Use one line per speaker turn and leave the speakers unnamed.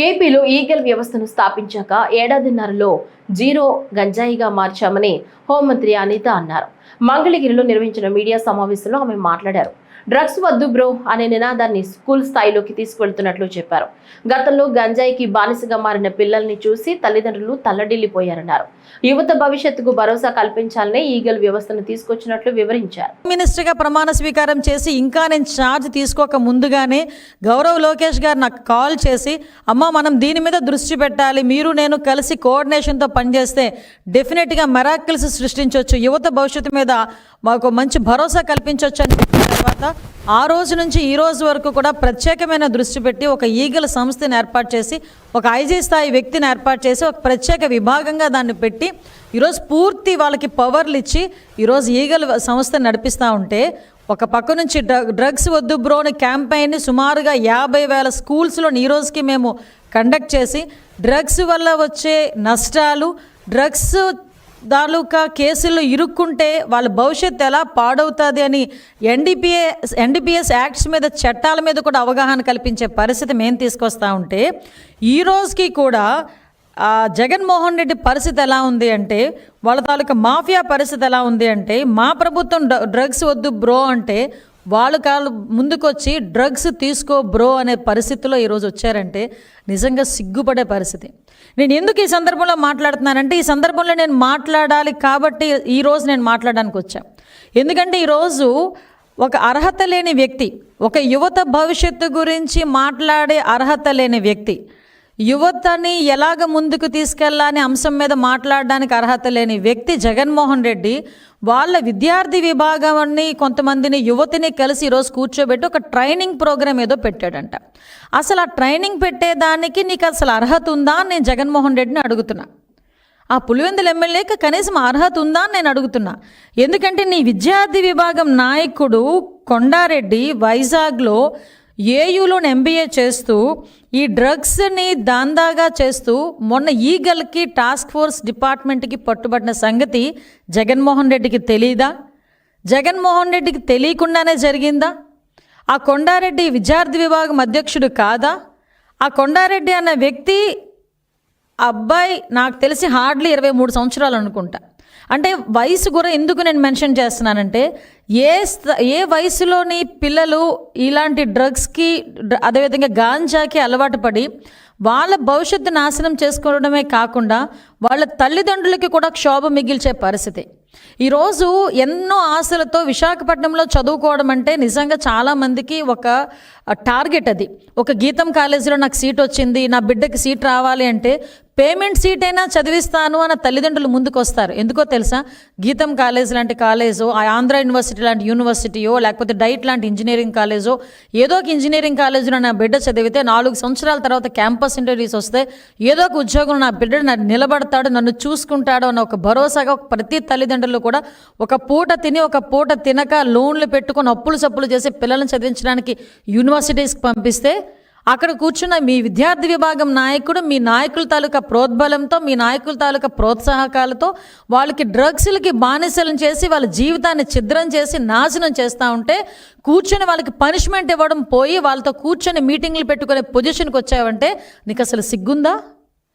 ఏపీలో ఈగల్ వ్యవస్థను స్థాపించాక ఏడాదిన్నరలో జీరో గంజాయిగా మార్చామని హోంమంత్రి అనిత అన్నారు. మంగళగిరిలో నిర్వహించిన మీడియా సమావేశంలో ఆమె మాట్లాడారు. డ్రగ్స్ వద్దు బ్రో అనే నినాదాన్ని స్కూల్ స్థాయిలోకి తీసుకువెళ్తున్నట్లు చెప్పారు. గతంలో గంజాయికి బానిసగా మారిన పిల్లల్ని చూసి తల్లిదండ్రులు తల్లడిల్లిపోయారన్నారు. యువత భవిష్యత్తుకు భరోసా కల్పించాలనే ఈగల్ వ్యవస్థను తీసుకొచ్చినట్లు వివరించారు.
మినిస్టర్గా ప్రమాణ స్వీకారం చేసి ఇంకా నేను ఛార్జ్ తీసుకోక ముందుగానే గౌరవ్ లోకేష్ గారు నాకు కాల్ చేసి, అమ్మ మనం దీని మీద దృష్టి పెట్టాలి, మీరు నేను కలిసి కోఆర్డినేషన్తో పనిచేస్తే డెఫినెట్గా మెరాకిల్స్ సృష్టించవచ్చు, యువత భవిష్యత్తు మీద మాకు మంచి భరోసా కల్పించవచ్చు అని చెప్పిన తర్వాత ఆ రోజు నుంచి ఈ రోజు వరకు కూడా ప్రత్యేకమైన దృష్టి పెట్టి ఒక ఈగల్ సంస్థని ఏర్పాటు చేసి, ఒక ఐజీ స్థాయి వ్యక్తిని ఏర్పాటు చేసి, ఒక ప్రత్యేక విభాగంగా దాన్ని పెట్టి ఈరోజు పూర్తి వాళ్ళకి పవర్లు ఇచ్చి ఈరోజు ఈగల్ సంస్థ నడిపిస్తూ ఉంటే, ఒక పక్క నుంచి డ్రగ్స్ వద్దు బ్రోని క్యాంపెయిన్ని సుమారుగా 50,000 స్కూల్స్లో ఈ రోజుకి మేము కండక్ట్ చేసి, డ్రగ్స్ వల్ల వచ్చే నష్టాలు, డ్రగ్స్ తాలూకా కేసుల్లో ఇరుక్కుంటే వాళ్ళ భవిష్యత్తు ఎలా పాడవుతుంది అని ఎన్డీపీఎస్ యాక్ట్స్ మీద, చట్టాల మీద కూడా అవగాహన కల్పించే పరిస్థితి మేము తీసుకొస్తూ ఉంటే, ఈ రోజుకి కూడా జగన్మోహన్ రెడ్డి పరిస్థితి ఎలా ఉంది అంటే, వాళ్ళ తాలూకా మాఫియా పరిస్థితి ఎలా ఉంది అంటే, మా ప్రభుత్వం డ్రగ్స్ వద్దు బ్రో అంటే వాళ్ళు కాళ్ళు ముందుకొచ్చి డ్రగ్స్ తీసుకో బ్రో అనే పరిస్థితిలో ఈరోజు వచ్చారంటే నిజంగా సిగ్గుపడే పరిస్థితి. నేను ఎందుకు ఈ సందర్భంలో మాట్లాడుతున్నానంటే, ఈ సందర్భంలో నేను మాట్లాడాలి కాబట్టి ఈరోజు నేను మాట్లాడడానికి వచ్చాను. ఎందుకంటే ఈరోజు ఒక అర్హత లేని వ్యక్తి, ఒక యువత భవిష్యత్తు గురించి మాట్లాడే అర్హత లేని వ్యక్తి, యువతని ఎలాగ ముందుకు తీసుకెళ్ళాలని అంశం మీద మాట్లాడడానికి అర్హత లేని వ్యక్తి జగన్మోహన్ రెడ్డి వాళ్ళ విద్యార్థి విభాగాన్ని కొంతమందిని యువతిని కలిసి ఈరోజు కూర్చోబెట్టి ఒక ట్రైనింగ్ ప్రోగ్రామ్ ఏదో పెట్టాడంట. అసలు ఆ ట్రైనింగ్ పెట్టేదానికి నీకు అసలు అర్హత ఉందా అని నేను జగన్మోహన్ రెడ్డిని అడుగుతున్నా. ఆ పులివెందుల ఎమ్మెల్యేకి కనీసం అర్హత ఉందా అని నేను అడుగుతున్నా. ఎందుకంటే నీ విద్యార్థి విభాగం నాయకుడు కొండారెడ్డి వైజాగ్లో ఏయూలో ఎంబీఏ చేస్తూ ఈ డ్రగ్స్ని దాందాగా చేస్తూ మొన్న ఈగల్కి టాస్క్ ఫోర్స్ డిపార్ట్మెంట్కి పట్టుబడిన సంగతి జగన్మోహన్ రెడ్డికి తెలీదా? జగన్మోహన్ రెడ్డికి తెలియకుండానే జరిగిందా? ఆ కొండారెడ్డి విద్యార్థి విభాగం అధ్యక్షుడు కాదా? ఆ కొండారెడ్డి అన్న వ్యక్తి అబ్బాయి నాకు తెలిసి హార్డ్లీ 23 సంవత్సరాలు అనుకుంటా. అంటే వయసు కూడా ఎందుకు నేను మెన్షన్ చేస్తున్నానంటే, ఏ వయసులోని పిల్లలు ఇలాంటి డ్రగ్స్కి, అదేవిధంగా గాంజాకి అలవాటు పడి వాళ్ళ భవిష్యత్తు నాశనం చేసుకోవడమే కాకుండా వాళ్ళ తల్లిదండ్రులకి కూడా క్షోభ మిగిల్చే పరిస్థితి. ఈరోజు ఎన్నో ఆశలతో విశాఖపట్నంలో చదువుకోవడం అంటే నిజంగా చాలామందికి ఒక టార్గెట్. అది ఒక గీతం కాలేజీలో నాకు సీట్ వచ్చింది, నా బిడ్డకి సీట్ రావాలి అంటే పేమెంట్ సీట్ అయినా చదివిస్తాను అన్న తల్లిదండ్రులు ముందుకు వస్తారు. ఎందుకో తెలుసా? గీతం కాలేజ్ లాంటి కాలేజో, ఆంధ్ర యూనివర్సిటీ లాంటి యూనివర్సిటీయో, లేకపోతే డైట్ లాంటి ఇంజనీరింగ్ కాలేజో, ఏదో ఒక ఇంజనీరింగ్ కాలేజీలో నా బిడ్డ చదివితే 4 సంవత్సరాల తర్వాత క్యాంపస్ ఇంటర్వ్యూస్ వస్తే ఏదో ఒక ఉద్యోగం నా బిడ్డ నిలబడతాడు, నన్ను చూసుకుంటాడు అన్న ఒక భరోసాగా ప్రతి తల్లిదండ్రులు కూడా ఒక పూట తిని ఒక పూట తినక లోన్లు పెట్టుకొని అప్పులు సప్పులు చేసి పిల్లల్ని చదివించడానికి యూనివర్సిటీస్కి పంపిస్తే, అక్కడ కూర్చున్న మీ విద్యార్థి విభాగం నాయకుడు మీ నాయకుల తాలూకా ప్రోద్బలంతో, మీ నాయకుల తాలూకా ప్రోత్సాహకాలతో వాళ్ళకి డ్రగ్స్లకి బానిసలను చేసి వాళ్ళ జీవితాన్ని ఛిద్రం చేసి నాశనం చేస్తూ ఉంటే, కూర్చొని వాళ్ళకి పనిష్మెంట్ ఇవ్వడం పోయి వాళ్ళతో కూర్చొని మీటింగ్లు పెట్టుకునే పొజిషన్కి వచ్చావంటే నీకు అసలు సిగ్గుందా?